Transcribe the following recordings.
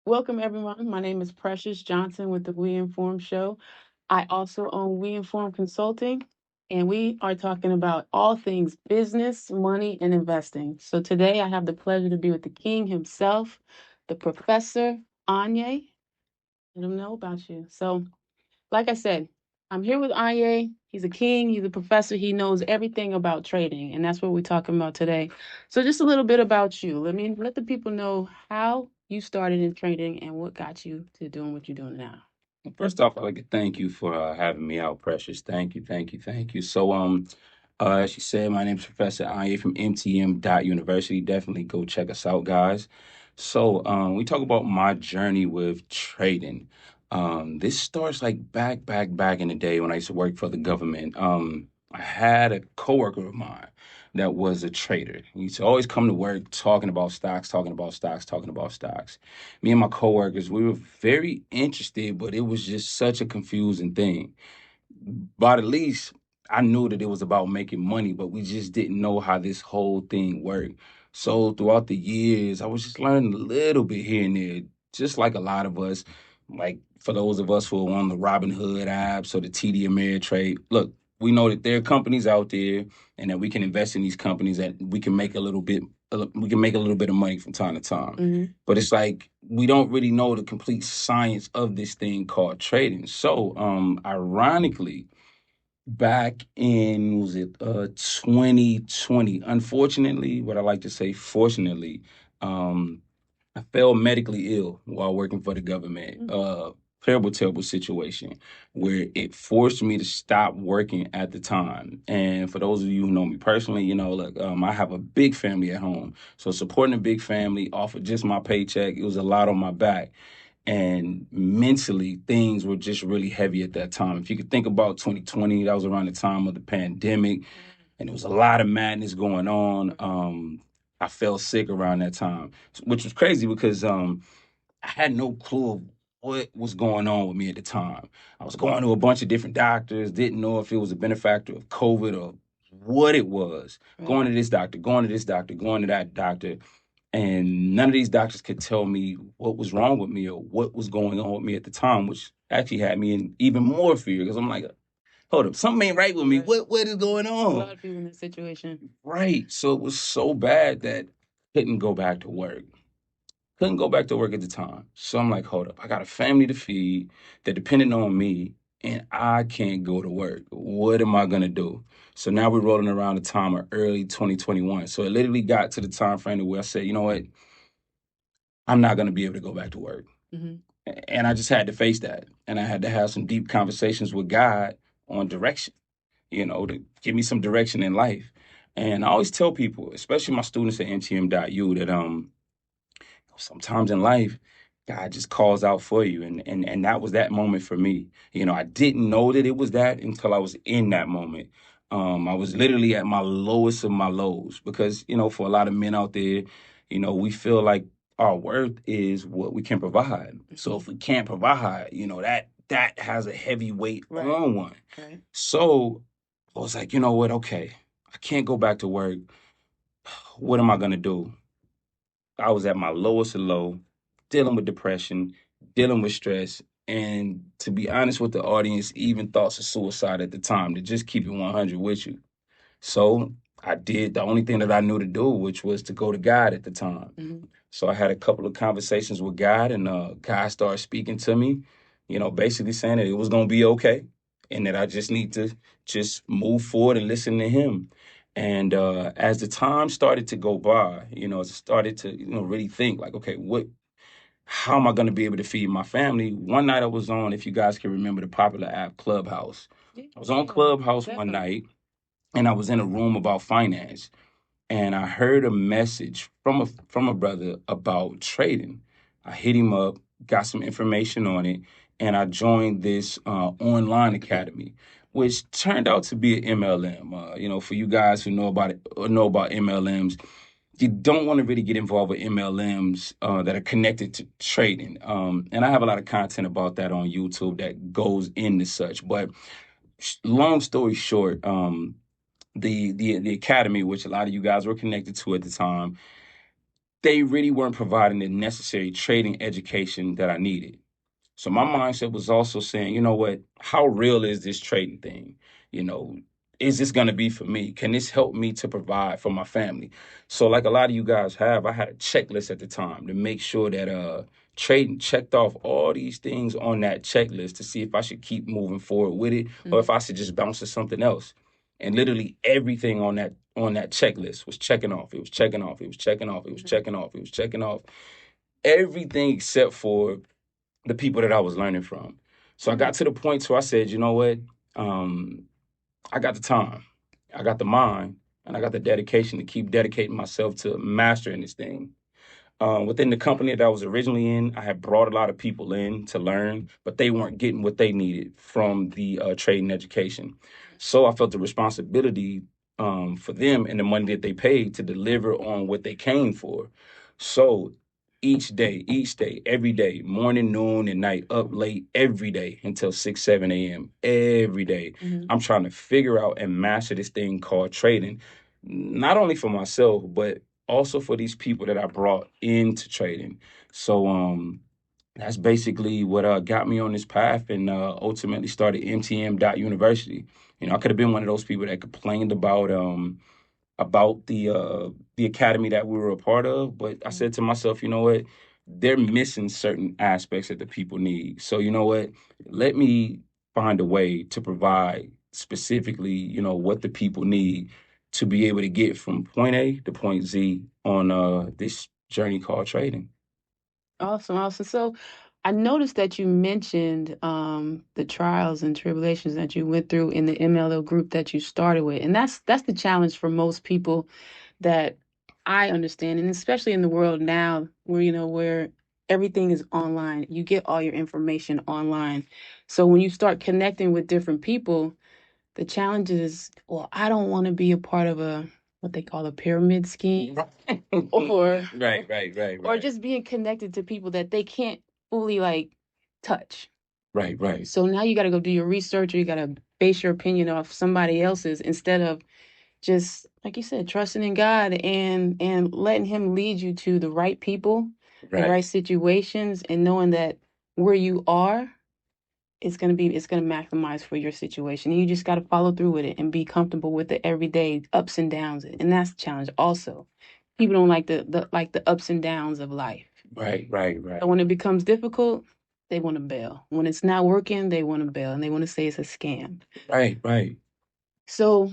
Welcome, everyone. My name is Precious Johnson with the We Inform Show. I also own We Inform Consulting, and we are talking about all things business, money, and investing. So today I have the pleasure to be with the king himself, the Professor Anyae. Let him know about you. So, like I said, I'm here with Anyae. He's a king, he's a professor, he knows everything about trading, and that's what we're talking about today. So, just a little bit about you. Let the people know how you started in trading and what got you to doing what you're doing now. First off, I'd like to thank you for having me out, Precious. Thank you, thank you, thank you. As you said, my name is Professor Anyae from MTM.University. Definitely go check us out, guys. We talk about my journey with trading. This starts like back in the day when I used to work for the government. I had a coworker of mine that was a trader. He used to always come to work talking about stocks, talking about stocks, talking about stocks. Me and my coworkers, we were very interested, but it was just such a confusing thing. But at least I knew that it was about making money, but we just didn't know how this whole thing worked. So throughout the years, I was just learning a little bit here and there, just like a lot of us. Like for those of us who are on the Robinhood apps or the TD Ameritrade, look, we know that there are companies out there, and that we can invest in these companies that we can make a little bit. We can make a little bit of money from time to time. But it's like we don't really know the complete science of this thing called trading. Ironically, back in was it 2020, unfortunately, what I like to say, fortunately, um, I fell medically ill while working for the government. Terrible situation where it forced me to stop working at the time. And for those of you who know me personally, look, I have a big family at home. So supporting a big family off of just my paycheck, it was a lot on my back. And mentally, things were just really heavy at that time. If you could think about 2020, that was around the time of the pandemic, and there was a lot of madness going on. I fell sick around that time, which was crazy because I had no clue of what was going on with me at the time. I was going to a bunch of different doctors, didn't know if it was a benefactor of COVID or what it was. Going to this doctor, going to this doctor, going to that doctor. And none of these doctors could tell me what was wrong with me or what was going on with me at the time, which actually had me in even more fear because I'm like, hold up, something ain't right with me. What is going A on? lot of people in this situation. Right. So it was so bad that I couldn't go back to work. Couldn't go back to work at the time. So I'm like, hold up, I got a family to feed. They're depending on me, and I can't go to work. What am I gonna do? So now we're rolling around the time of early 2021. So it literally got to the time frame where I said, you know what? I'm not gonna be able to go back to work. And I just had to face that. And I had to have some deep conversations with God on direction, to give me some direction in life. And I always tell people, especially my students at MTM.U, that sometimes in life, God just calls out for you. And that was that moment for me. I didn't know that it was that until I was in that moment. I was literally at my lowest of my lows because, for a lot of men out there, we feel like our worth is what we can provide. So if we can't provide, that has a heavy weight on one. Right. So I was like, you know what? Okay, I can't go back to work. What am I going to do? I was at my lowest of low, dealing with depression, dealing with stress, and to be honest with the audience, even thoughts of suicide at the time, to just keep it 100 with you. So I did the only thing that I knew to do, which was to go to God at the time. So I had a couple of conversations with God, and God started speaking to me, basically saying that it was going to be okay and that I just need to just move forward and listen to Him. And as the time started to go by, I started to, really think like, okay, how am I going to be able to feed my family? One night I was on, if you guys can remember the popular app Clubhouse. I was on Clubhouse one night and I was in a room about finance, and I heard a message from a brother about trading. I hit him up, got some information on it, and I joined this online academy, which turned out to be an MLM. For you guys who know about it or know about MLMs, you don't want to really get involved with MLMs that are connected to trading. And I have a lot of content about that on YouTube that goes into such. But long story short, the academy, which a lot of you guys were connected to at the time, they really weren't providing the necessary trading education that I needed. So my mindset was also saying, you know what, how real is this trading thing? You know, is this going to be for me? Can this help me to provide for my family? So like a lot of you guys have, I had a checklist at the time to make sure that trading checked off all these things on that checklist to see if I should keep moving forward with it or if I should just bounce to something else. And literally everything on that checklist was checking off. It was checking off. It was checking off. It was checking off. It was checking off. Everything except for the people that I was learning from. So I got to the point where I said, you know what? Um, I got the time, I got the mind, and I got the dedication to keep dedicating myself to mastering this thing. Within the company that I was originally in, I had brought a lot of people in to learn, but they weren't getting what they needed from the trading education. So I felt the responsibility for them and the money that they paid to deliver on what they came for. So each day, every day, morning, noon, and night, up late every day until 6, 7 a.m. every day. I'm trying to figure out and master this thing called trading, not only for myself, but also for these people that I brought into trading. So that's basically what got me on this path and ultimately started MTM.University. You know, I could have been one of those people that complained about the academy that we were a part of, but I said to myself, you know what? They're missing certain aspects that the people need. So you know what? Let me find a way to provide specifically, you know, what the people need to be able to get from point A to point Z on this journey called trading. Awesome, awesome. So I noticed that you mentioned the trials and tribulations that you went through in the MLO group that you started with, and that's the challenge for most people that I understand, and especially in the world now where where everything is online. You get all your information online. So when you start connecting with different people, the challenge is, well, I don't want to be a part of a what they call a pyramid scheme, or Right. just being connected to people that they can't fully like touch. Right. So now you got to go do your research, or you got to base your opinion off somebody else's instead of just like you said, trusting in God and letting Him lead you to the right people, the right situations, and knowing that where you are, it's gonna maximize for your situation. And you just got to follow through with it and be comfortable with the everyday ups and downs, and that's the challenge. Also, people don't like the ups and downs of life. Right. But when it becomes difficult, they want to bail. When it's not working, they want to bail and they want to say it's a scam. Right. So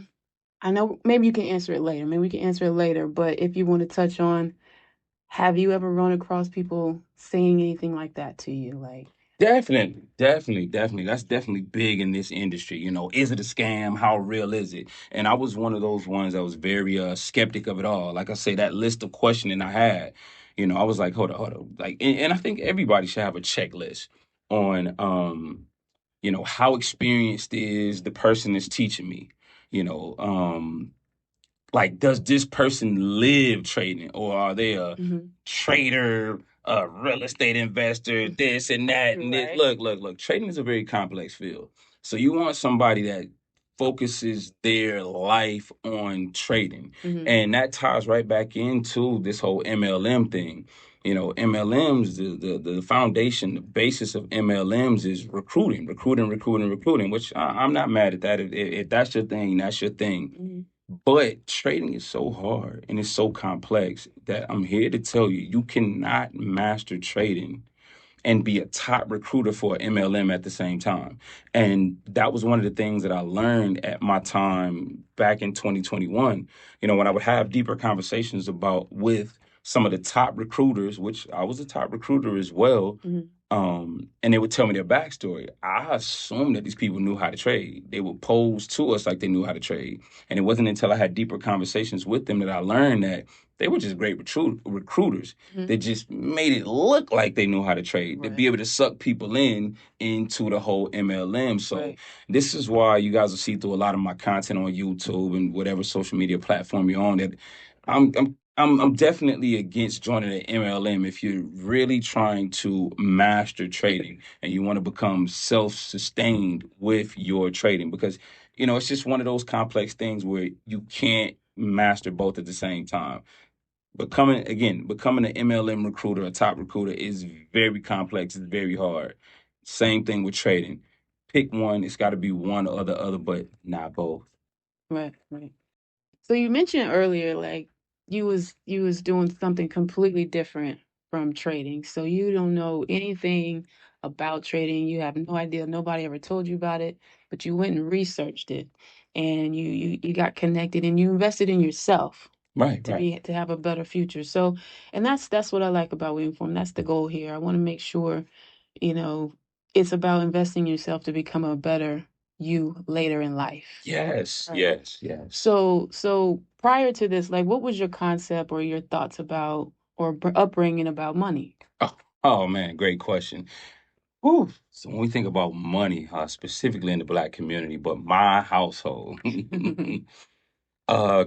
I know maybe you can answer it later. Maybe we can answer it later. But if you want to touch on, have you ever run across people saying anything like that to you? Like, Definitely. That's definitely big in this industry. You know, is it a scam? How real is it? And I was one of those ones that was very skeptic of it all. Like I say, that list of questioning I had, you know, I was like, hold on. Like, and I think everybody should have a checklist on, you know, how experienced is the person that's teaching me. You know, like does this person live trading or are they a trader, a real estate investor, this and that and this? right. Look, trading is a very complex field, so you want somebody that focuses their life on trading. And that ties right back into this whole MLM thing. You know, MLMs, the foundation, the basis of MLMs is recruiting, which I'm not mad at that. If that's your thing, that's your thing. But trading is so hard and it's so complex that I'm here to tell you, you cannot master trading and be a top recruiter for MLM at the same time. And that was one of the things that I learned at my time back in 2021. You know, when I would have deeper conversations about with some of the top recruiters, which I was a top recruiter as well, and they would tell me their backstory. I assumed that these people knew how to trade. They would pose to us like they knew how to trade. And it wasn't until I had deeper conversations with them that I learned that they were just great recruiters. They just made it look like they knew how to trade, to be able to suck people into the whole MLM. So this is why you guys will see through a lot of my content on YouTube and whatever social media platform you're on that I'm definitely against joining an MLM if you're really trying to master trading and you want to become self-sustained with your trading, because you know it's just one of those complex things where you can't master both at the same time. becoming an MLM recruiter, a top recruiter, is very complex. It's very hard. Same thing with trading. Pick one. It's got to be one or the other, but not both. Right, right. So you mentioned earlier, like you was doing something completely different from trading. So you don't know anything about trading. You have no idea. Nobody ever told you about it, but you went and researched it, and you got connected, and you invested in yourself Right, to right. be to have a better future. So, and that's what I like about WeInform. That's the goal here. I want to make sure, you know, it's about investing in yourself to become a better you later in life. Yes, Right. yes, yes. So prior to this, like, what was your concept or your thoughts about or upbringing about money? Oh, oh man, great question. Whew. So when we think about money, specifically in the Black community, but my household,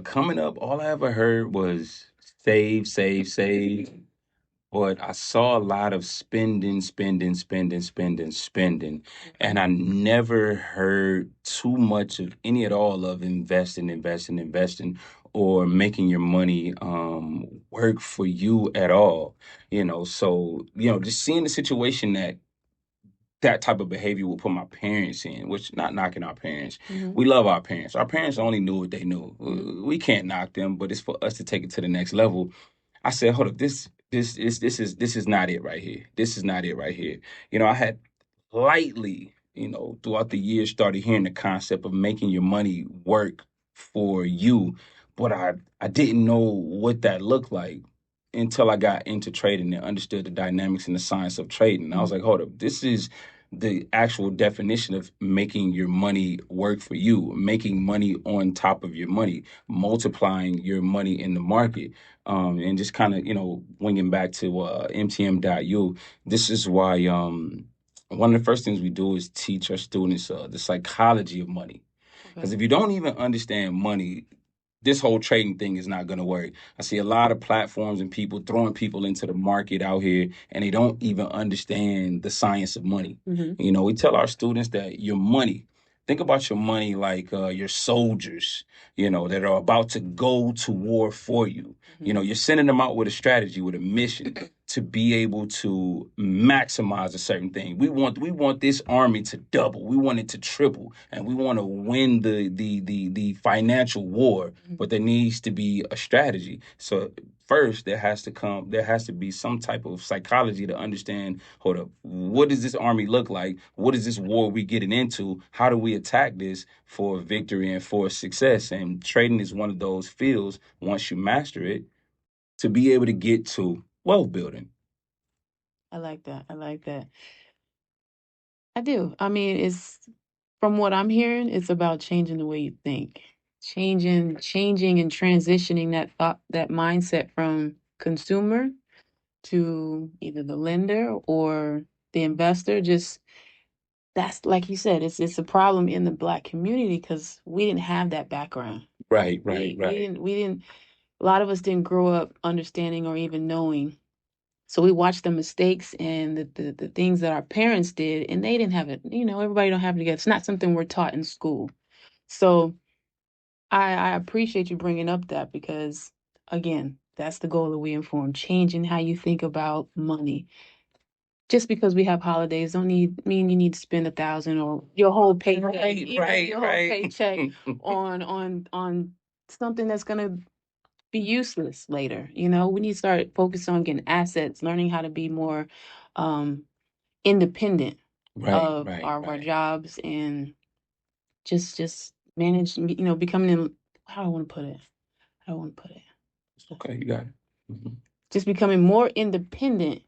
coming up, all I ever heard was save, save, save. But I saw a lot of spending, spending, spending, spending, spending. And I never heard too much of any at all of investing, investing, investing, or making your money work for you at all. So, just seeing the situation that type of behavior will put my parents in, which not knocking our parents. Mm-hmm. We love our parents. Our parents only knew what they knew. Mm-hmm. We can't knock them, but it's for us to take it to the next level. I said, hold up, this is not it right here. This is not it right here. I had lightly, throughout the years started hearing the concept of making your money work for you, but I didn't know what that looked like until I got into trading and understood the dynamics and the science of trading. I was like, hold up, this is the actual definition of making your money work for you, making money on top of your money, multiplying your money in the market. And just kind of, winging back to MTM.U, this is why one of the first things we do is teach our students the psychology of money. Because Okay. if you don't even understand money, this whole trading thing is not going to work. I see a lot of platforms and people throwing people into the market out here, and they don't even understand the science of money. Mm-hmm. We tell our students that your money, think about your money like your soldiers, that are about to go to war for you. Mm-hmm. You're sending them out with a strategy, with a mission to be able to maximize a certain thing. We want this army to double. We want it to triple, and we want to win the financial war. But there needs to be a strategy. So first, there has to be some type of psychology to understand. Hold up, what does this army look like? What is this war we getting into? How do we attack this for victory and for success? And trading is one of those fields. Once you master it, to be able to get to wealth building. I like that. I like that. I do. I mean, it's from what I'm hearing, it's about changing the way you think. Changing and transitioning that thought, that mindset from consumer to either the lender or the investor. Just that's like you said, it's a problem in the Black community because we didn't have that background. Right, right, We right. didn't a lot of us didn't grow up understanding or even knowing. So we watched the mistakes and the things that our parents did, and they didn't have it. Everybody don't have it together. It's not something we're taught in school. So I appreciate you bringing up that because, again, that's the goal of We Inform, changing how you think about money. Just because we have holidays don't mean you need to spend 1,000 or your whole paycheck, Right, right, your whole right. paycheck on something that's gonna be useless later. We need to start focusing on getting assets, learning how to be more um, independent Right, of right, our right. jobs and just manage. Becoming how do I want to put it? How do I want to put it? It's okay, you got it. Mhm. Just becoming more independent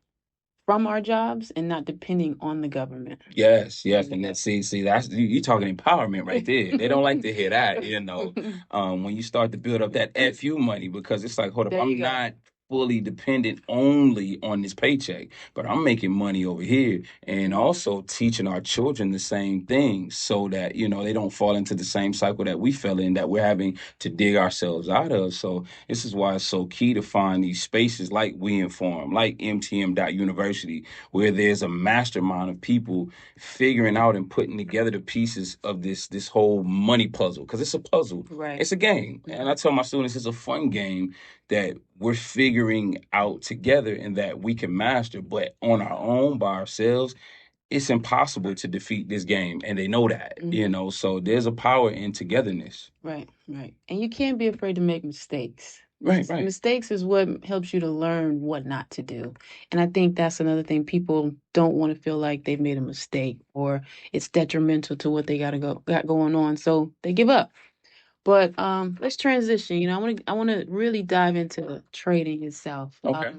from our jobs and not depending on the government. Yes, yes, and that see, that's you talking empowerment right there. They don't like to hear that. When you start to build up that FU money, because it's like, hold up, There you I'm go. not fully dependent only on this paycheck, but I'm making money over here, and also teaching our children the same thing, so that they don't fall into the same cycle that we fell in, that we're having to dig ourselves out of. So this is why it's so key to find these spaces like We Inform, like MTM.University, where there's a mastermind of people figuring out and putting together the pieces of this whole money puzzle, because it's a puzzle. Right. It's a game, and I tell my students it's a fun game that we're figuring out together and that we can master, but on our own by ourselves, it's impossible to defeat this game, and they know that, so there's a power in togetherness. Right, right. And you can't be afraid to make mistakes. Right, right. Mistakes is what helps you to learn what not to do. And I think that's another thing. People don't want to feel like they've made a mistake or it's detrimental to what they got going on. So they give up. But let's transition. I want to really dive into trading itself. Okay.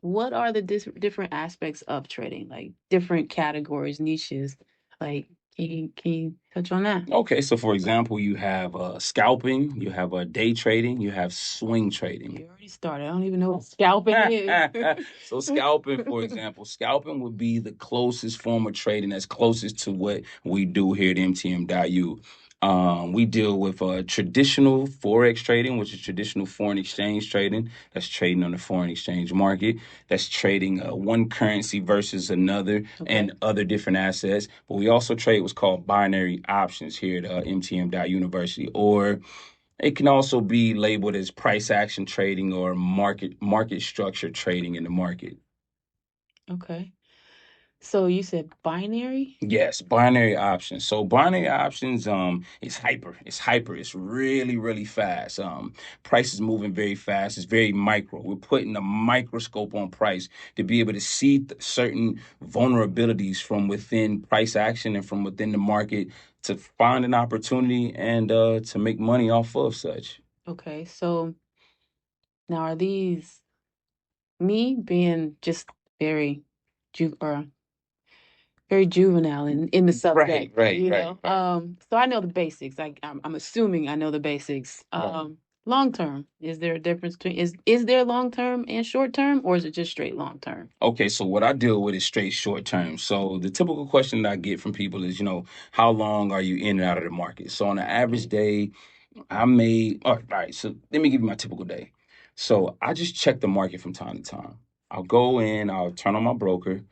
What are the different aspects of trading? Like different categories, niches. Like can you touch on that? Okay, so for example, you have scalping, you have day trading, you have swing trading. You already started. I don't even know what scalping is. So scalping, for example, scalping would be the closest form of trading that's closest to what we do here at MTM.U. We deal with traditional forex trading, which is traditional foreign exchange trading. That's trading on the foreign exchange market. That's trading one currency versus another and other different assets. But we also trade what's called binary options here at MTM.University, or it can also be labeled as price action trading or market structure trading in the market. Okay. So you said binary? Yes, binary options. So binary options it's really really fast. Price is moving very fast. It's very micro. We're putting a microscope on price to be able to see certain vulnerabilities from within price action and from within the market to find an opportunity and to make money off of such. Okay. So now are these me being just very or very juvenile in the subject, Right, right. So I know the basics. I'm assuming I know the basics. Right. Long term, is there a difference between is there long term and short term, or is it just straight long term? Okay, so what I deal with is straight short term. So the typical question that I get from people is, how long are you in and out of the market? So on an average day, I may, all right, so let me give you my typical day. So I just check the market from time to time. I'll go in, I'll turn on my broker,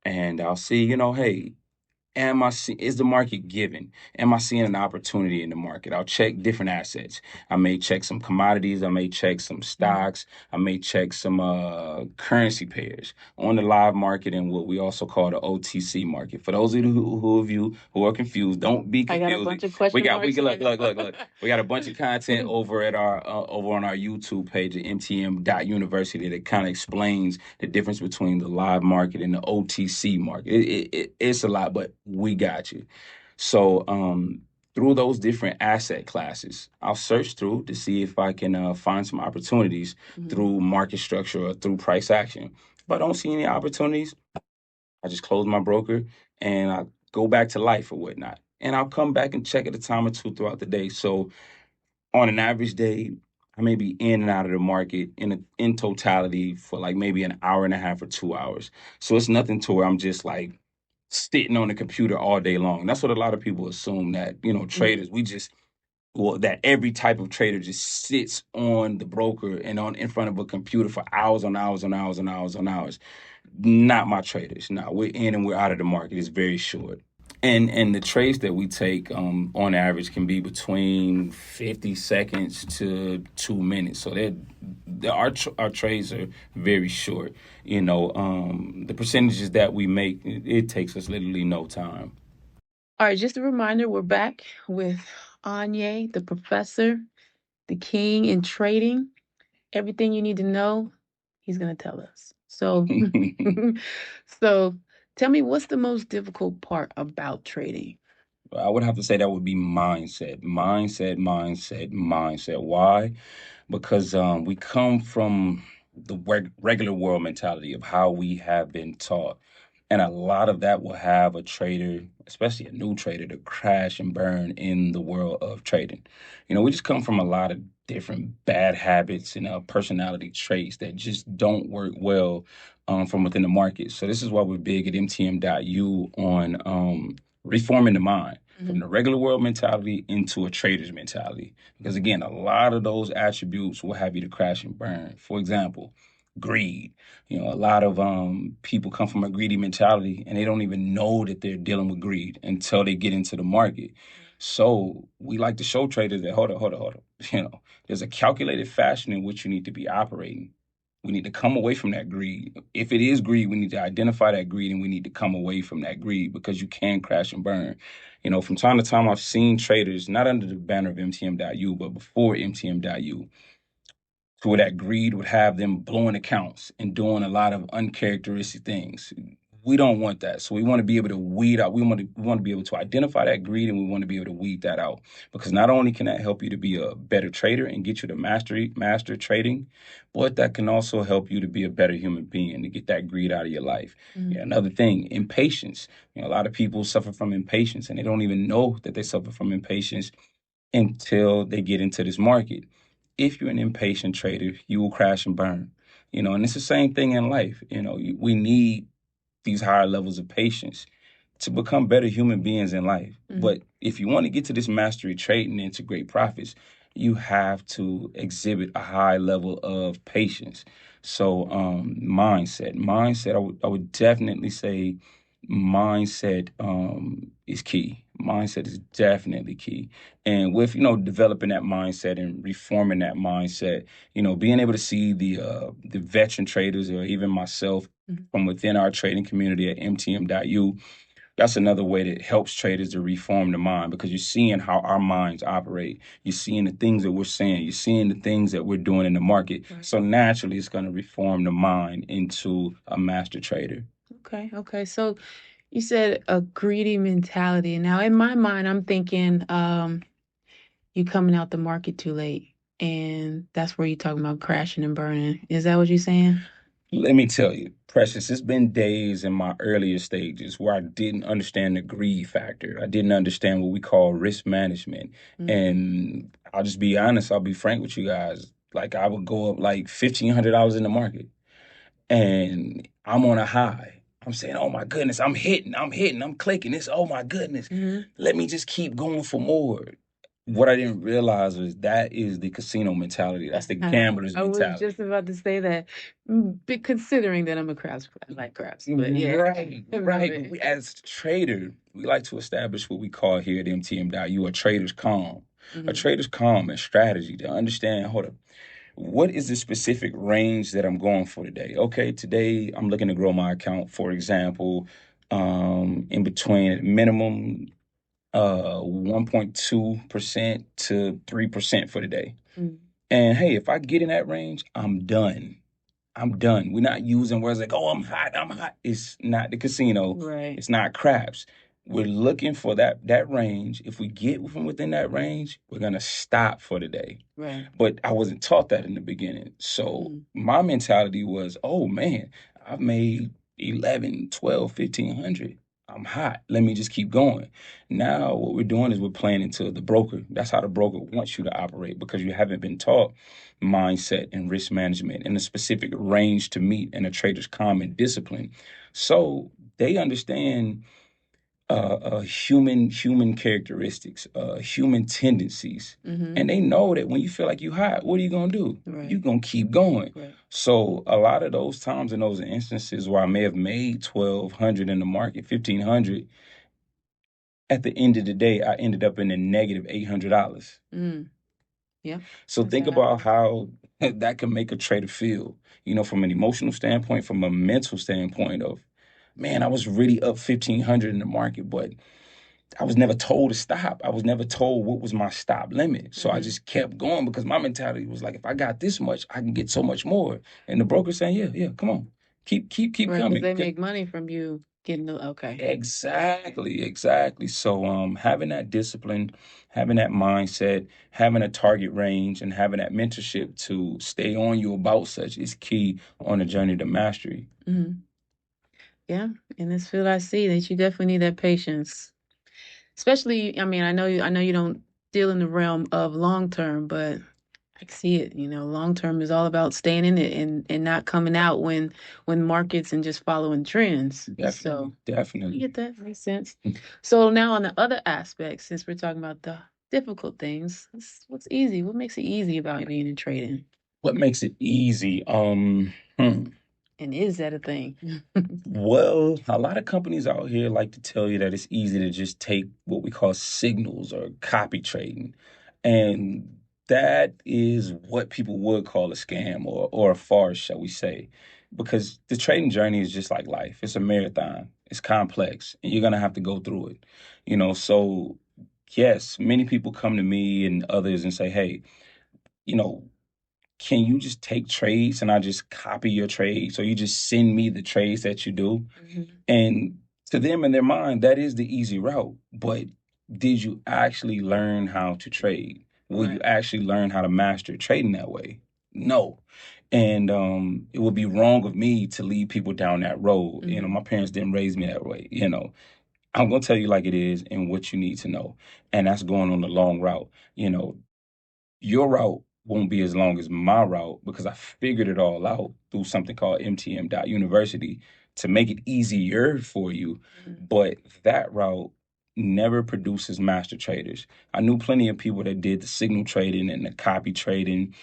and I'll see, hey, is the market giving? Am I seeing an opportunity in the market? I'll check different assets. I may check some commodities. I may check some stocks. I may check some currency pairs on the live market and what we also call the OTC market. For those of you who are confused, don't be I got a confused. bunch of question We marks. look. We got a bunch of content over at our over on our YouTube page at MTM.University that kind of explains the difference between the live market and the OTC market. It's a lot, but we got you. So through those different asset classes, I'll search through to see if I can find some opportunities through market structure or through price action. If I don't see any opportunities, I just close my broker and I go back to life or whatnot. And I'll come back and check at a time or two throughout the day. So on an average day, I may be in and out of the market in totality for like maybe an hour and a half or 2 hours. So it's nothing to where I'm just like sitting on the computer all day long. That's what a lot of people assume that, traders, that every type of trader just sits on the broker and on in front of a computer for hours on hours on hours on hours on hours. Not my traders. No, we're in and we're out of the market. It's very short. And the trades that we take on average can be between 50 seconds to 2 minutes. So our trades are very short. The percentages that we make, it takes us literally no time. All right, just a reminder, we're back with Anyae, the professor, the king in trading. Everything you need to know, he's going to tell us. So, so tell me, what's the most difficult part about trading? I would have to say that would be mindset. Why? Because we come from the regular world mentality of how we have been taught. And a lot of that will have a trader, especially a new trader, to crash and burn in the world of trading. We just come from a lot of different bad habits and personality traits that just don't work well from within the market. So this is why we're big at MTM.U on reforming the mind from the regular world mentality into a trader's mentality. Because again, a lot of those attributes will have you to crash and burn. For example, greed. A lot of people come from a greedy mentality and they don't even know that they're dealing with greed until they get into the market. So we like to show traders that hold on. You know, there's a calculated fashion in which you need to be operating. We need to come away from that greed. If it is greed, we need to identify that greed and we need to come away from that greed because you can crash and burn. You know, from time to time, I've seen traders, not under the banner of MTM.U, but before MTM.U, to where that greed would have them blowing accounts and doing a lot of uncharacteristic things. We don't want that. So we want to be able to weed out. We want to be able to identify that greed, and we want to be able to weed that out, because not only can that help you to be a better trader and get you to master trading, but that can also help you to be a better human being, to get that greed out of your life. Yeah, another thing, impatience. You know, a lot of people suffer from impatience and they don't even know that they suffer from impatience until they get into this market. If you're an impatient trader, you will crash and burn. You know, and it's the same thing in life. You know, we need these higher levels of patience to become better human beings in life. But if you want to get to this mastery trading into great profits, you have to exhibit a high level of patience. So mindset, I would definitely say mindset is key. Mindset is definitely key. And with, developing that mindset and reforming that mindset, being able to see the veteran traders, or even myself, from within our trading community at MTM.U, that's another way that helps traders to reform the mind, because you're seeing how our minds operate. You're seeing the things that we're saying. You're seeing the things that we're doing in the market. Right. So naturally, it's going to reform the mind into a master trader. Okay. So you said a greedy mentality. Now, in my mind, I'm thinking you coming out the market too late. And that's where you're talking about crashing and burning. Is that what you're saying? Let me tell you, Precious, it's been days in my earlier stages where I didn't understand the greed factor. I didn't understand what we call risk management. And I'll just be honest, I'll be frank with you guys. Like, I would go up like $1,500 in the market and I'm on a high. I'm saying, oh my goodness, I'm hitting, I'm clicking this. Oh my goodness, let me just keep going for more. What I didn't realize was that is the casino mentality. That's the gambler's I was mentality. just about to say that, considering that I'm a craps, I like craps, but yeah. Right. But we, as trader, we like to establish what we call here at MTM.U a trader's calm. A trader's calm and strategy to understand, hold up, what is the specific range that I'm going for today? Okay, today I'm looking to grow my account, for example, in between minimum 1.2% to 3% for today. And hey, if I get in that range, I'm done. I'm done. We're not using words like, oh, I'm hot, I'm hot. It's not the casino. Right. It's not craps. We're looking for that range. If we get from within that range, we're gonna stop for the day. Right. But I wasn't taught that in the beginning. So my mentality was, oh man, I've made 11, 12, 1500. I'm hot. Let me just keep going. Now what we're doing is we're playing into the broker. That's how the broker wants you to operate, because you haven't been taught mindset and risk management and a specific range to meet and a trader's common discipline. So they understand human characteristics, human tendencies, and they know that when you feel like you hot, what are you gonna do? Right. You're gonna keep going. Right. So a lot of those times in those instances where I may have made 1,200 in the market, 1,500, at the end of the day, I ended up in a negative $800. Yeah. So think about how that can make a trader feel, from an emotional standpoint, from a mental standpoint of, man, I was really up 1,500 in the market, but I was never told to stop. I was never told what was my stop limit. So I just kept going because my mentality was like, if I got this much, I can get so much more. And the broker saying, yeah, come on. Keep Right, coming. because they make money from you getting the okay. Exactly. So having that discipline, having that mindset, having a target range, and having that mentorship to stay on you about such is key on the journey to mastery. Yeah, in this field, I see that you definitely need that patience. Especially, I mean, I know you don't deal in the realm of long term, but I see it. Long term is all about staying in it and not coming out when markets and just following trends. So I Definitely. get that. Makes sense. So now on the other aspects, since we're talking about the difficult things, what's easy? What makes it easy about being in trading? What makes it easy? And is that a thing? Well, a lot of companies out here like to tell you that it's easy to just take what we call signals or copy trading. And that is what people would call a scam or a farce, shall we say. Because the trading journey is just like life. It's a marathon. It's complex, and you're gonna have to go through it. So yes, many people come to me and others and say, "Hey, you know, can you just take trades and I just copy your trades, or you just send me the trades that you do?" And to them in their mind, that is the easy route. But did you actually learn how to trade? Will you Right. actually learn how to master trading that way? No. And it would be wrong of me to lead people down that road. My parents didn't raise me that way. I'm gonna tell you like it is and what you need to know. And that's going on the long route. Your route won't be as long as my route because I figured it all out through something called MTM.University to make it easier for you. But that route never produces master traders. I knew plenty of people that did the signal trading and the copy trading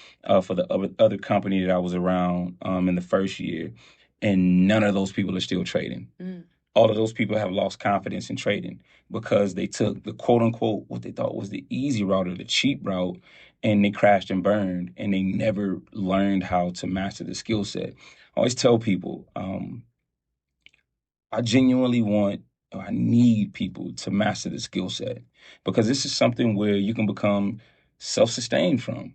for the other company that I was around in the first year, and none of those people are still trading. All of those people have lost confidence in trading because they took the quote unquote what they thought was the easy route or the cheap route, and they crashed and burned, and they never learned how to master the skill set. I always tell people, I genuinely want or I need people to master the skill set because this is something where you can become self-sustained from.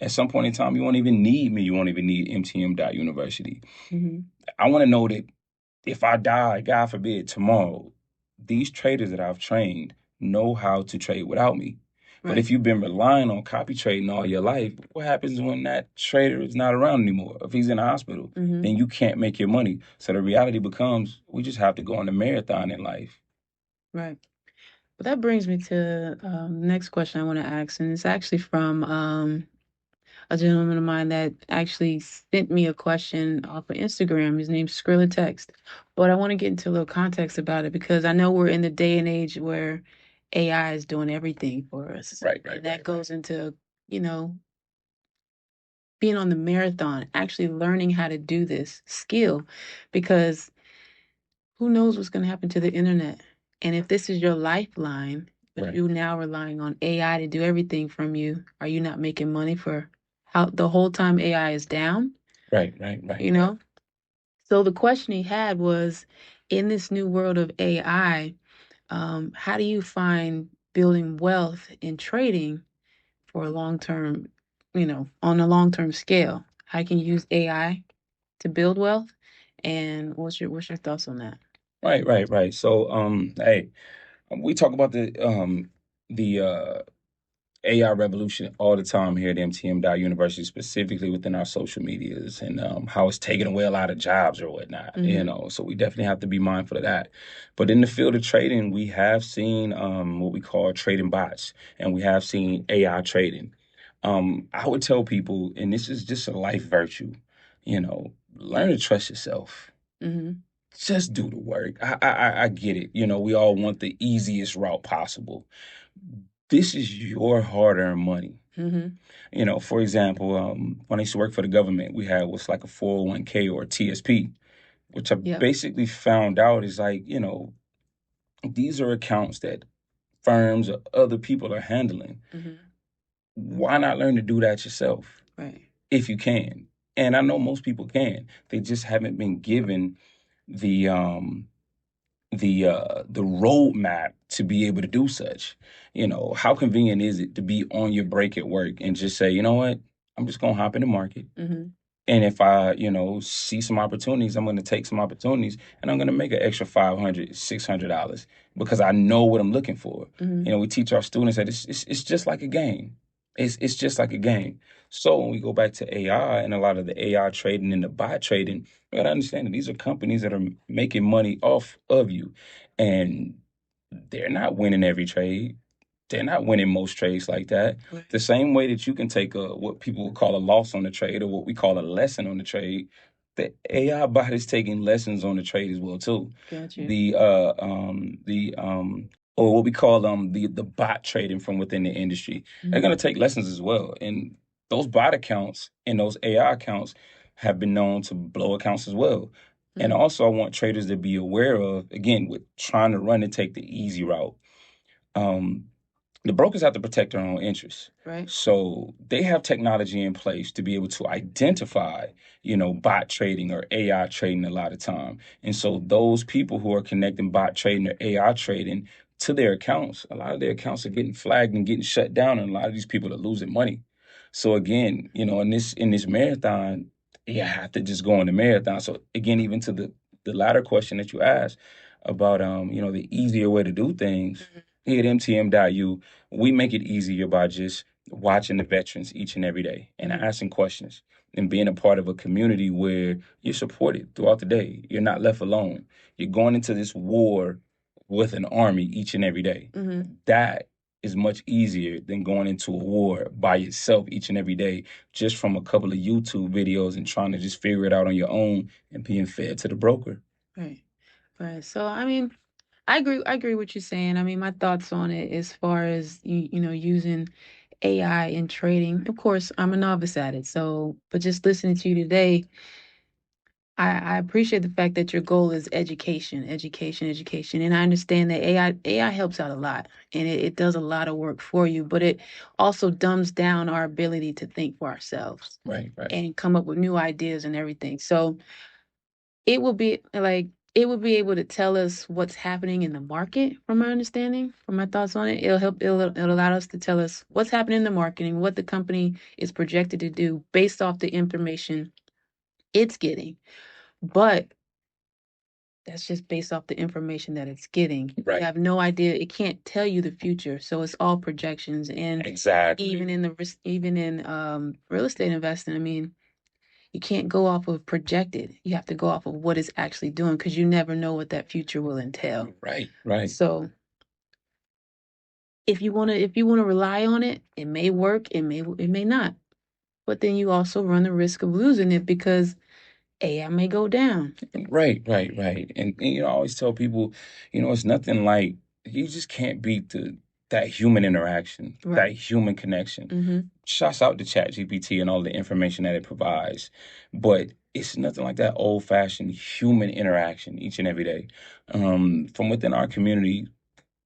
At some point in time, you won't even need me. You won't even need MTM.University. I want to know that if I die, God forbid, tomorrow, these traders that I've trained know how to trade without me. But if Right. you've been relying on copy trading all your life, what happens when that trader is not around anymore? If he's in the hospital, then you can't make your money. So the reality becomes we just have to go on a marathon in life. Right. But that brings me to next question I want to ask, and it's actually from a gentleman of mine that actually sent me a question off of Instagram. His name's Skrilla Text. But I want to get into a little context about it because I know we're in the day and age where AI is doing everything for us. Right, And right, that right, right. goes into, you know, being on the marathon, actually learning how to do this skill because who knows what's going to happen to the internet? And if this is your lifeline, but Right, you now relying on AI to do everything from you, are you not making money for how the whole time AI is down? right, right, right. You know? So the question he had was, in this new world of AI, how do you find building wealth in trading for a long term, on a long term scale? How can you use AI to build wealth? And what's your thoughts on that? Right, right, right. So, hey, we talk about the AI revolution all the time here at MTM.University, specifically within our social medias and how it's taking away a lot of jobs or whatnot, So we definitely have to be mindful of that. But in the field of trading, we have seen what we call trading bots, and we have seen AI trading. I would tell people, and this is just a life virtue, learn to trust yourself. Mm-hmm. Just do the work. I get it. We all want the easiest route possible. This is your hard-earned money. Mm-hmm. For example, when I used to work for the government, we had what's like a 401k or a TSP, which I Yep. basically found out is like, these are accounts that firms or other people are handling. Mm-hmm. Why not learn to do that yourself Right. if you can? And I know most people can. They just haven't been given the the roadmap to be able to do such. How convenient is it to be on your break at work and just say, you know what, I'm just gonna hop in the market. Mm-hmm. And if I, see some opportunities, I'm going to take some opportunities and I'm going to make an extra $500, $600 because I know what I'm looking for. Mm-hmm. We teach our students that it's just like a game. It's just like a game. So when we go back to AI and a lot of the AI trading and the bot trading, we got to understand that these are companies that are making money off of you. And they're not winning every trade. They're not winning most trades like that. Right. The same way that you can take a what people would call a loss on the trade or what we call a lesson on the trade, the AI bot is taking lessons on the trade as well too. Got you. The or what we call the bot trading from within the industry, they're Mm-hmm. gonna take lessons as well. And those bot accounts and those AI accounts, have been known to blow accounts as well. And also, I want traders to be aware of, again, with trying to run and take the easy route. Um, the brokers have to protect their own interests. Right. So they have technology in place to be able to identify, bot trading or AI trading a lot of time. And so those people who are connecting bot trading or AI trading to their accounts, a lot of their accounts are getting flagged and getting shut down, and a lot of these people are losing money. So again, in this marathon, you have to just go on the marathon. So again, even to the latter question that you asked about the easier way to do things, here at MTM.U, we make it easier by just watching the veterans each and every day and asking questions and being a part of a community where you're supported throughout the day. You're not left alone. You're going into this war with an army each and every day. That is much easier than going into a war by yourself each and every day, just from a couple of YouTube videos and trying to just figure it out on your own and being fed to the broker. Right. Right. So I mean, I agree. I agree with you saying. I mean, my thoughts on it as far as using AI in trading. Of course, I'm a novice at it. So, but just listening to you today, I appreciate the fact that your goal is education, education, education. And I understand that AI helps out a lot, and it does a lot of work for you, but it also dumbs down our ability to think for ourselves. Right. And come up with new ideas and everything. So it will be like it will be able to tell us what's happening in the market, from my understanding, from my thoughts on it. It'll allow us to tell us what's happening in the market and what the company is projected to do based off the information it's getting. But that's just based off the information that it's getting. Right. You have no idea. It can't tell you the future. So it's all projections. And Exactly. even in real estate investing, I mean, you can't go off of projected. You have to go off of what it's actually doing, because you never know what that future will entail. Right. So if you wanna rely on it, it may work, it may not. But then you also run the risk of losing it because AI may go down. Right. And I always tell people, it's nothing like, you just can't beat that human interaction, that Right. human connection. Mm-hmm. Shouts out to ChatGPT and all the information that it provides, but it's nothing like that old-fashioned human interaction each and every day. From within our community,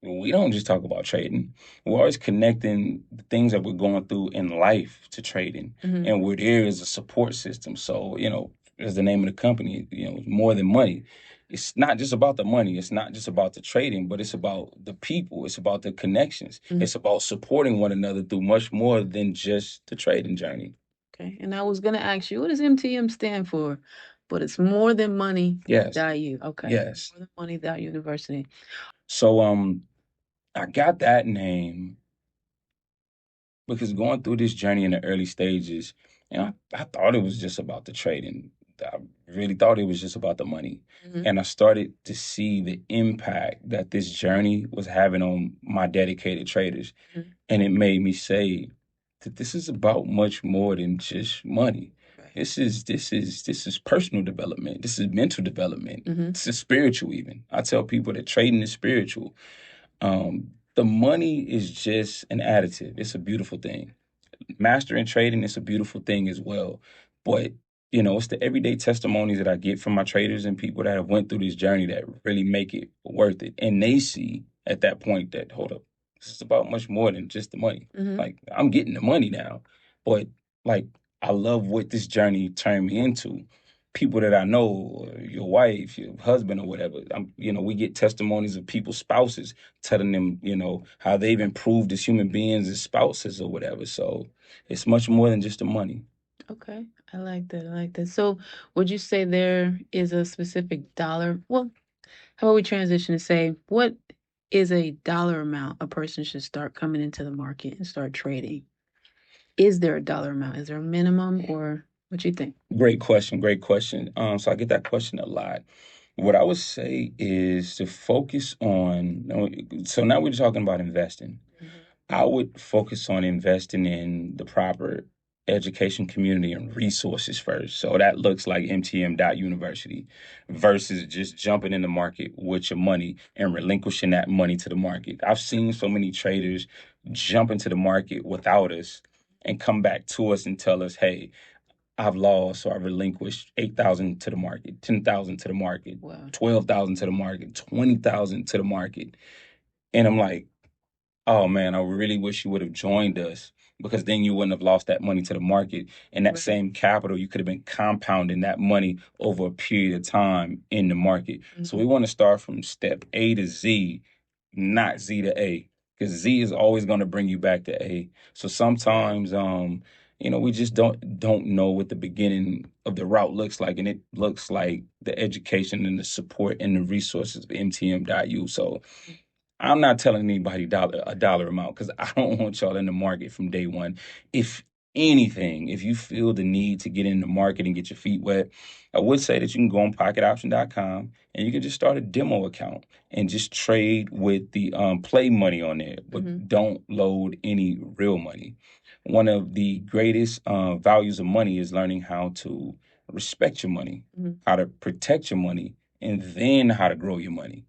we don't just talk about trading. We're always connecting the things that we're going through in life to trading. And we're there as a support system. So, as the name of the company, more than money. It's not just about the money. It's not just about the trading, but it's about the people. It's about the connections. It's about supporting one another through much more than just the trading journey. Okay. And I was gonna ask you, what does MTM stand for? But it's more than money. Yes. .U. Okay. Yes. More than money. .University. So I got that name because going through this journey in the early stages, I thought it was just about the trading. I really thought it was just about the money. And I started to see the impact that this journey was having on my dedicated traders. And it made me say that this is about much more than just money. Right. This is personal development. This is mental development. Mm-hmm. This is spiritual even. I tell people that trading is spiritual. The money is just an additive. It's a beautiful thing. Mastering trading is a beautiful thing as well. But it's the everyday testimonies that I get from my traders and people that have went through this journey that really make it worth it. And they see at that point that, hold up, this is about much more than just the money. Like, I'm getting the money now, but like, I love what this journey turned me into. People that I know, or your wife, your husband, or whatever. We get testimonies of people's spouses telling them, how they've improved as human beings, as spouses, or whatever. So it's much more than just the money. Okay. I like that. I like that. So would you say there is a specific dollar? Well, how about we transition and say, what is a dollar amount a person should start coming into the market and start trading? Is there a dollar amount? Is there a minimum, or what you think? Great question. Great question. So I get that question a lot. What I would say is to focus on. So now we're talking about investing. I would focus on investing in the proper education community and resources first. So that looks like MTM.University versus just jumping in the market with your money and relinquishing that money to the market. I've seen so many traders jump into the market without us and come back to us and tell us, hey, I've lost or I've relinquished 8,000 to the market, 10,000 to the market, Wow. 12,000 to the market, 20,000 to the market. And I'm like, oh man, I really wish you would have joined us, because then you wouldn't have lost that money to the market. And that Right. same capital, you could have been compounding that money over a period of time in the market. So we want to start from step A to Z, not Z to A, because Z is always going to bring you back to A. So sometimes, we just don't know what the beginning of the route looks like, and it looks like the education and the support and the resources of MTM.U. So I'm not telling anybody a dollar amount, because I don't want y'all in the market from day one. If anything, if you feel the need to get in the market and get your feet wet, I would say that you can go on pocketoption.com and you can just start a demo account and just trade with the play money on there, but don't load any real money. One of the greatest values of money is learning how to respect your money, how to protect your money, and then how to grow your money.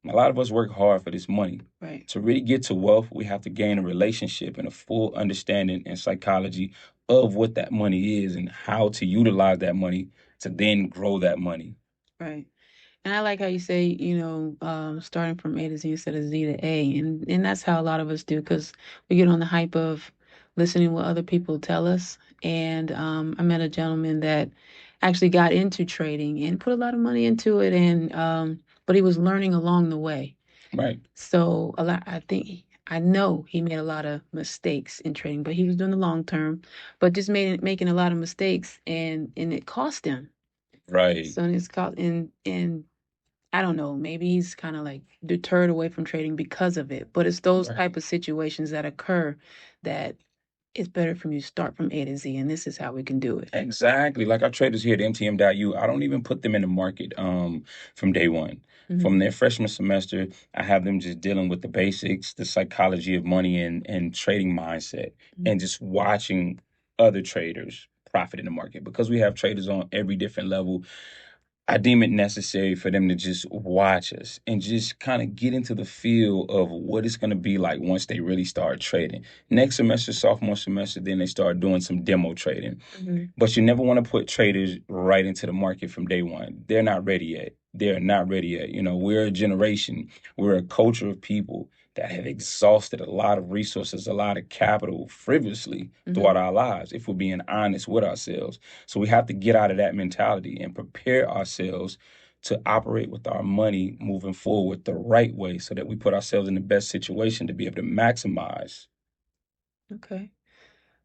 A lot of us work hard for this money. Right. To really get to wealth, we have to gain a relationship and a full understanding and psychology of what that money is and how to utilize that money to then grow that money. Right. And I like how you say, starting from A to Z instead of Z to A. And that's how a lot of us do, because we get on the hype of listening what other people tell us. And I met a gentleman that actually got into trading and put a lot of money into it. And but he was learning along the way. Right. So I know he made a lot of mistakes in trading, but he was doing the long term, but just making a lot of mistakes, and it cost him. Right. So it's cost, and I don't know, maybe he's kind of like deterred away from trading because of it. But it's those Right. type of situations that occur that it's better for you to start from A to Z, and this is how we can do it. Exactly. Like our traders here at MTM.U, I don't even put them in the market from day one. From their freshman semester, I have them just dealing with the basics, the psychology of money and trading mindset, and just watching other traders profit in the market. Because we have traders on every different level, I deem it necessary for them to just watch us and just kind of get into the feel of what it's going to be like once they really start trading. Next semester, sophomore semester, then they start doing some demo trading. But you never want to put traders right into the market from day one. They're not ready yet. They're not ready yet. We're a generation, we're a culture of people that have exhausted a lot of resources, a lot of capital frivolously throughout our lives, if we're being honest with ourselves. So we have to get out of that mentality and prepare ourselves to operate with our money moving forward the right way, so that we put ourselves in the best situation to be able to maximize. Okay.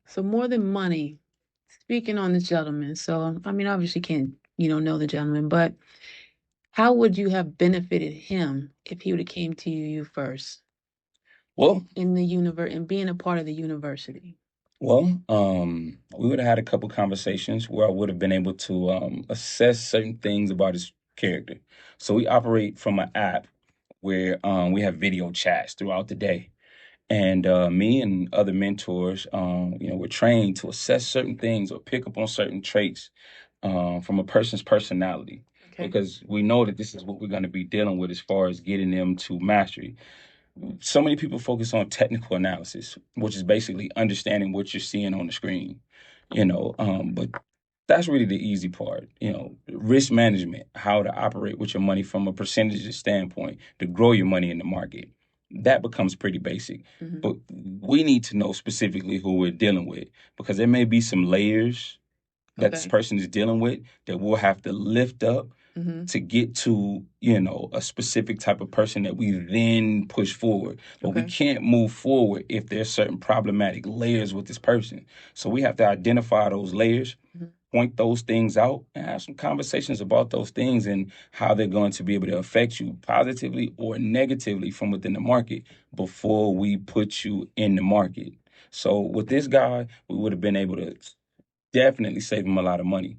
So more than money, speaking on this gentleman. So I mean, obviously can't know the gentleman, but how would you have benefited him if he would have came to you first Well, in the universe and being a part of the university? we would have had a couple conversations where I would have been able to assess certain things about his character. So we operate from an app where we have video chats throughout the day. And me and other mentors, we're trained to assess certain things or pick up on certain traits from a person's personality, Okay. because we know that this is what we're going to be dealing with as far as getting them to mastery. So many people focus on technical analysis, which is basically understanding what you're seeing on the screen, but that's really the easy part. Risk management, how to operate with your money from a percentage standpoint to grow your money in the market. That becomes pretty basic. But we need to know specifically who we're dealing with, because there may be some layers that this person is dealing with that we'll have to lift up to get to, a specific type of person that we then push forward. But we can't move forward if there's certain problematic layers with this person. So we have to identify those layers, point those things out, and have some conversations about those things and how they're going to be able to affect you positively or negatively from within the market before we put you in the market. So with this guy, we would have been able to definitely save him a lot of money.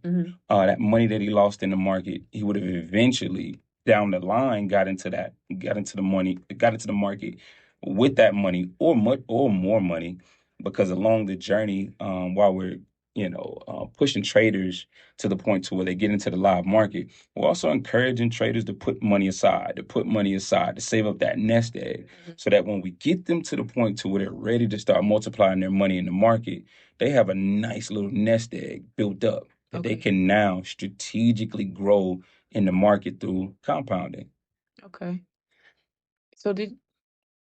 That money that he lost in the market, he would have eventually down the line got into the market with that money or more money, because along the journey, while we're pushing traders to the point to where they get into the live market, we're also encouraging traders to save up that nest egg, so that when we get them to the point to where they're ready to start multiplying their money in the market, they have a nice little nest egg built up. that they Okay. can now strategically grow in the market through compounding. Okay. So did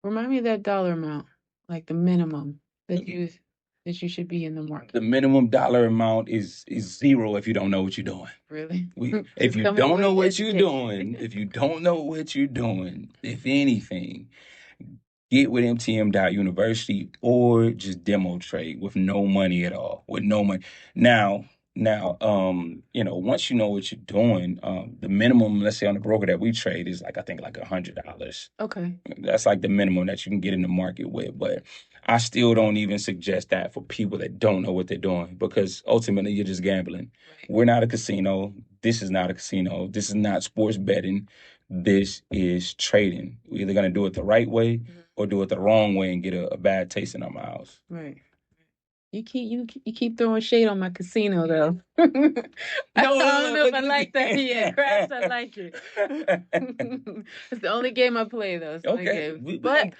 remind me of that dollar amount, like the minimum that you should be in the market. The minimum dollar amount is zero if you don't know what you're doing. Really? If Just you come in don't know with what you're education. doing, if you don't know what you're doing, if anything, get with MTM.University or just demo trade with no money at all, with no money. Now, once you know what you're doing, the minimum, let's say on the broker that we trade is like, I think like $100. Okay. That's like the minimum that you can get in the market with. But I still don't even suggest that for people that don't know what they're doing, because ultimately you're just gambling. Right. We're not a casino. This is not a casino. This is not sports betting. This is trading. We're either going to do it the right way or do it the wrong way and get a bad taste in our mouths. Right. You keep throwing shade on my casino though. I No, don't know if I look. like that. Yeah, craps, I like it. It's the only game I play though. It's the only Okay, game.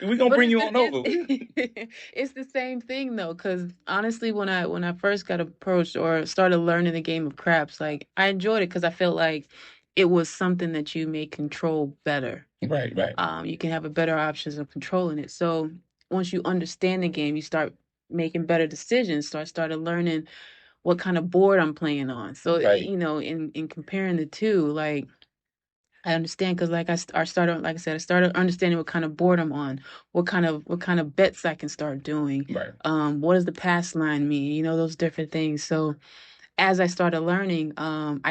we gonna bring you on over. It's the same thing though, because honestly, when I first got approached or started learning the game of craps, like I enjoyed it because I felt like it was something that you may control better. Right. You can have a better options of controlling it. So once you understand the game, you start making better decisions. So I started learning what kind of board I'm playing on. So Right. in comparing the two, like I understand because I started, like I said, I started understanding what kind of board I'm on, what kind of bets I can start doing. Right. What does the pass line mean? Those different things. So as I started learning, I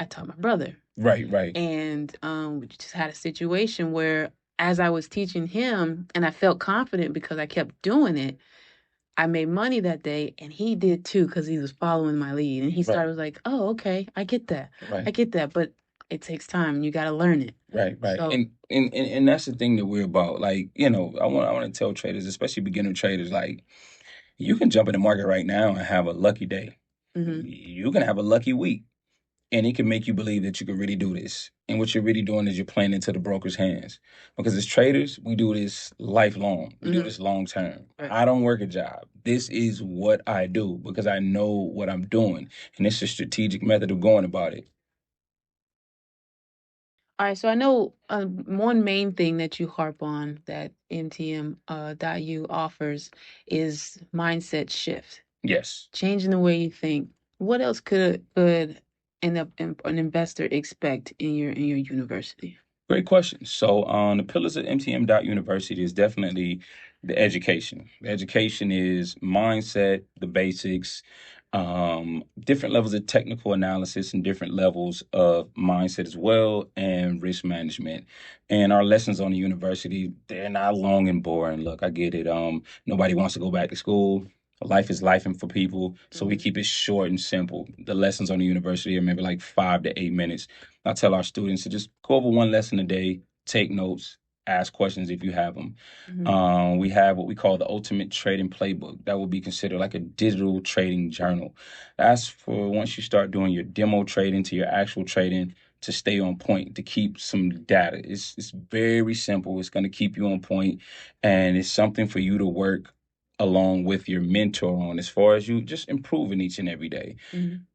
taught my brother. Right. And we just had a situation where as I was teaching him and I felt confident because I kept doing it, I made money that day and he did too because he was following my lead. And he started was like, oh, okay, I get that. Right. I get that. But it takes time and you got to learn it. Right. So, And that's the thing that we're about. Like, I want to tell traders, especially beginner traders, like, you can jump in the market right now and have a lucky day. mhm, You can have a lucky week, and it can make you believe that you can really do this. And what you're really doing is you're playing into the broker's hands. Because as traders, we do this lifelong. We do this long term. Right. I don't work a job. This is what I do because I know what I'm doing. And it's a strategic method of going about it. All right, so I know one main thing that you harp on that MTM.U offers is mindset shift, Yes. changing the way you think. What else could an investor expect in your university? Great question. So, the pillars of MTM.University is definitely the education. The education is mindset, the basics, different levels of technical analysis, and different levels of mindset as well, and risk management. And our lessons on the university, they're not long and boring. Look, I get it. Nobody wants to go back to school. Life is life and for people, so we keep it short and simple. The lessons on the university are maybe like 5 to 8 minutes. I tell our students to just go over one lesson a day, take notes, ask questions if you have them. We have what we call the Ultimate Trading Playbook. That would be considered like a digital trading journal. That's for once you start doing your demo trading to your actual trading, to stay on point, to keep some data. It's very simple. It's going to keep you on point, and it's something for you to work along with your mentor on as far as you just improving each and every day.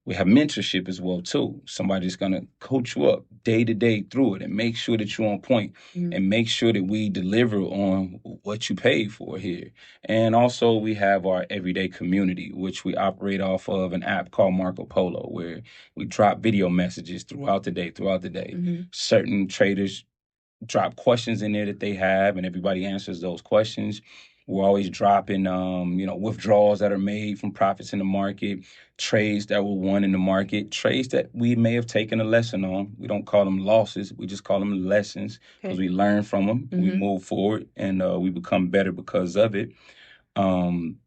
We have mentorship as well too. Somebody's gonna coach you up day to day through it and make sure that you're on point and make sure that we deliver on what you paid for here. And also we have our everyday community, which we operate off of an app called Marco Polo, where we drop video messages throughout the day. Certain traders drop questions in there that they have, and everybody answers those questions. We're always dropping, withdrawals that are made from profits in the market, trades that were won in the market, trades that we may have taken a lesson on. We don't call them losses; we just call them lessons because we learn from them, we move forward, and we become better because of it. Um,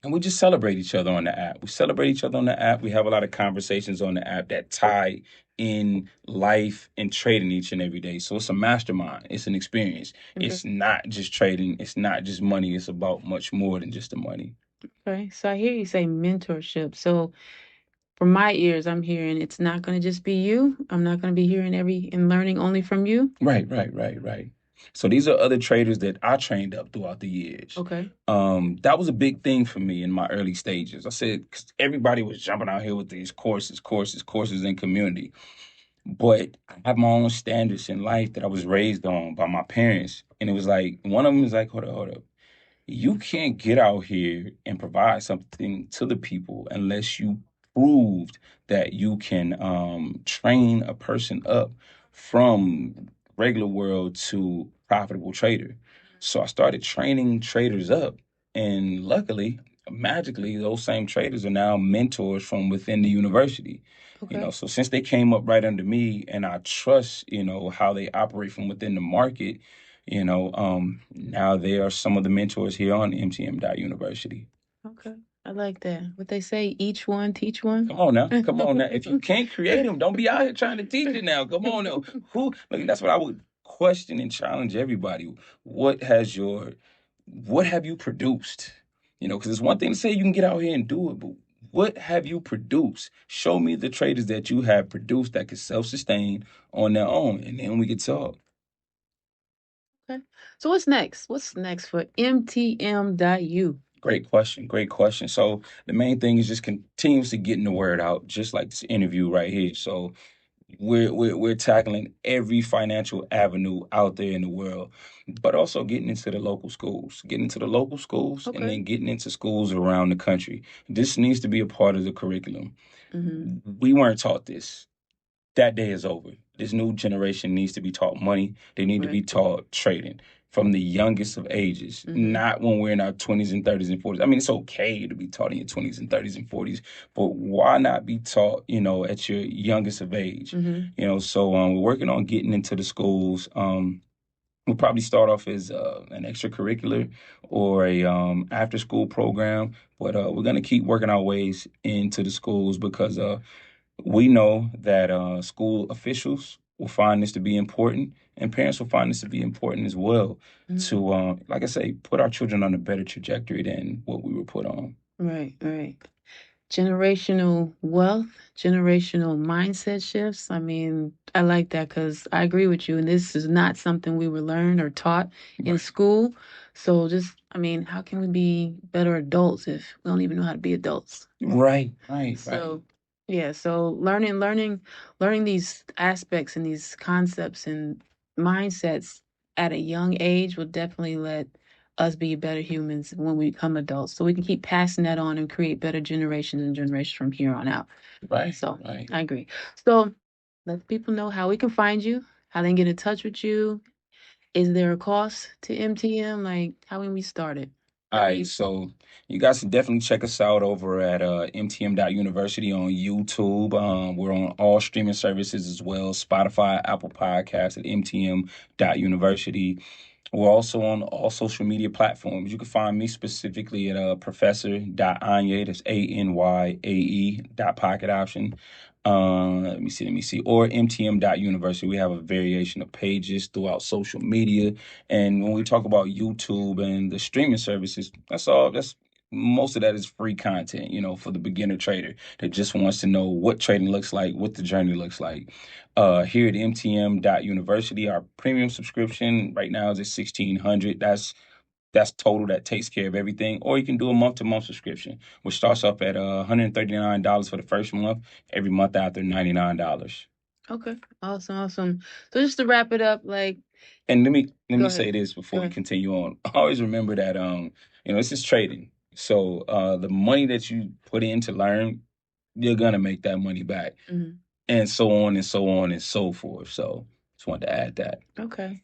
and we just celebrate each other on the app. We celebrate each other on the app. We have a lot of conversations on the app that tie in life and trading each and every day. So it's a mastermind. It's an experience. It's not just trading. It's not just money. It's about much more than just the money. Okay, so I hear you say mentorship. So from my ears, I'm hearing it's not going to just be you. I'm not going to be hearing and learning only from you. Right. So these are other traders that I trained up throughout the years. Okay. That was a big thing for me in my early stages. I said, 'cause everybody was jumping out here with these courses in community. But I have my own standards in life that I was raised on by my parents. And it was like, one of them was like, hold up. You can't get out here and provide something to the people unless you proved that you can train a person up from regular world to profitable trader. So I started training traders up, and luckily, magically, those same traders are now mentors from within the university. Okay. So since they came up right under me, and I trust, how they operate from within the market, now they are some of the mentors here on MTM.University. Okay. I like that. What they say, each one teach one. Come on now. Come on now. If you can't create them, don't be out here trying to teach it now. Come on now. That's what I would question and challenge everybody. What has your, what have you produced? Because it's one thing to say you can get out here and do it, but what have you produced? Show me the traders that you have produced that can self-sustain on their own, and then we can talk. Okay. So what's next? What's next for MTM.U? Great question. Great question. So the main thing is just continuously getting the word out, just like this interview right here. So we're tackling every financial avenue out there in the world, but also getting into the local schools, and Okay. then getting into schools around the country. This needs to be a part of the curriculum. Mm-hmm. We weren't taught this. That day is over. This new generation needs to be taught money. They need to Right. be taught trading from the youngest of ages, Mm-hmm. not when we're in our 20s and 30s and 40s. I mean, it's okay to be taught in your 20s and 30s and 40s, but why not be taught, at your youngest of age? Mm-hmm. So we're working on getting into the schools. We'll probably start off as an extracurricular or a after school program, but we're going to keep working our ways into the schools because we know that school officials will find this to be important, and parents will find this to be important as well. Mm-hmm. To, like I say, put our children on a better trajectory than what we were put on. Right. Right. Generational wealth, generational mindset shifts. I mean, I like that because I agree with you. And this is not something we were learned or taught in Right, school. So just, I mean, how can we be better adults if we don't even know how to be adults? right, right, right. So, yeah, so learning these aspects and these concepts and mindsets at a young age will definitely let us be better humans when we become adults. So we can keep passing that on and create better generations and generations from here on out. Right, So right. I agree. So let people know how we can find you, how they can get in touch with you. Is there a cost to MTM? Like, how can we start it? All right, so you guys can definitely check us out over at MTM.University on YouTube. We're on all streaming services as well, Spotify, Apple Podcasts at MTM.University. We're also on all social media platforms. You can find me specifically at Professor Anyae, that's ANYAE pocket option. Let me see, or MTM.University. We have a variation of pages throughout social media. And when we talk about YouTube and the streaming services, that's most of that is free content, for the beginner trader that just wants to know what trading looks like, what the journey looks like. Here at MTM.University, our premium subscription right now is at 1,600. That's total. That takes care of everything. Or you can do a month-to-month subscription, which starts off at $139 for the first month. Every month after $99. Okay, awesome, awesome. So just to wrap it up, like, And let go me ahead, say this go before we ahead. continue on. Always remember that this is trading. So the money that you put in to learn, you're gonna make that money back, Mhm. and so on and so on and so forth. So just wanted to add that. Okay.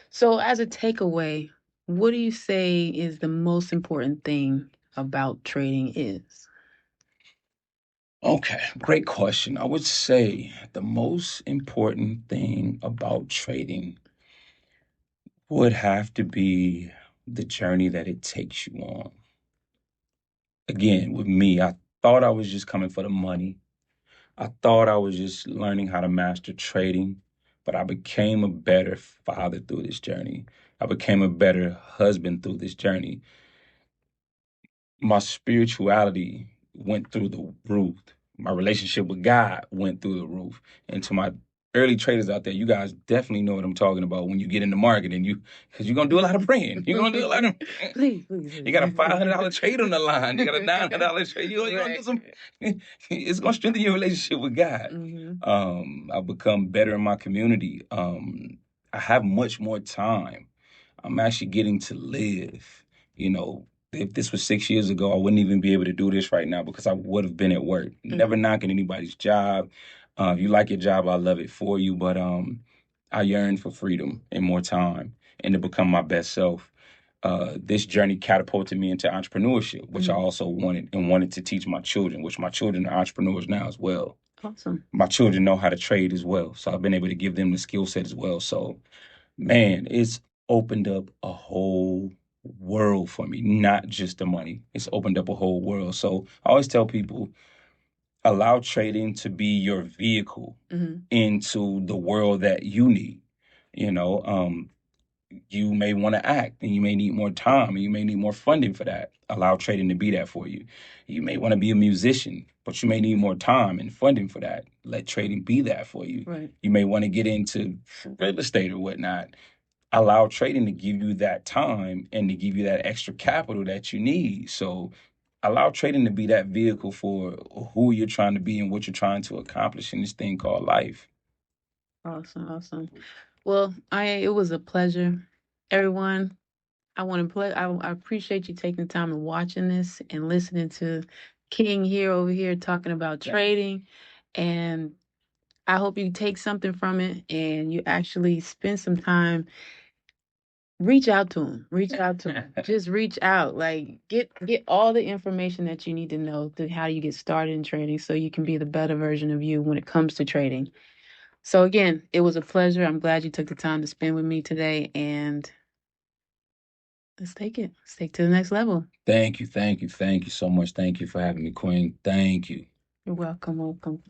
So, as a takeaway, what do you say is the most important thing about trading is? Okay, great question. I would say the most important thing about trading would have to be the journey that it takes you on. Again, with me, I thought I was just coming for the money. I thought I was just learning how to master trading, but I became a better father through this journey. I became a better husband through this journey. My spirituality went through the roof. My relationship with God went through the roof. And to my early traders out there, you guys definitely know what I'm talking about when you get in the market and because you're gonna do a lot of praying. You're gonna do a lot of please. you got a $500 trade on the line. You got a $900 trade. You're gonna do some. It's gonna strengthen your relationship with God. I've become better in my community. I have much more time. I'm actually getting to live. You know, if this was 6 years ago, I wouldn't even be able to do this right now because I would have been at work. Never knocking anybody's job. If you like your job, I love it for you. But I yearn for freedom and more time and to become my best self. This journey catapulted me into entrepreneurship, which I also wanted to teach my children, which my children are entrepreneurs now as well. Awesome. My children know how to trade as well. So I've been able to give them the skill set as well. So, man, it's opened up a whole world for me, not just the money. It's opened up a whole world. So I always tell people, allow trading to be your vehicle into the world that you need. You know, you may want to act and you may need more time and you may need more funding for that. Allow trading to be that for you. You may want to be a musician, but you may need more time and funding for that. Let trading be that for you. Right. You may want to get into real estate or whatnot. Allow trading to give you that time and to give you that extra capital that you need. So allow trading to be that vehicle for who you're trying to be and what you're trying to accomplish in this thing called life. Awesome. Well, it was a pleasure. Everyone, I appreciate you taking the time and watching this and listening to King here over here talking about trading. And I hope you take something from it and you actually spend some time. Reach out to him. Just reach out. Like get all the information that you need to know to how you get started in trading so you can be the better version of you when it comes to trading. So again, it was a pleasure. I'm glad you took the time to spend with me today, and let's take it. Let's take it to the next level. Thank you so much. Thank you for having me, Queen. Thank you. You're welcome.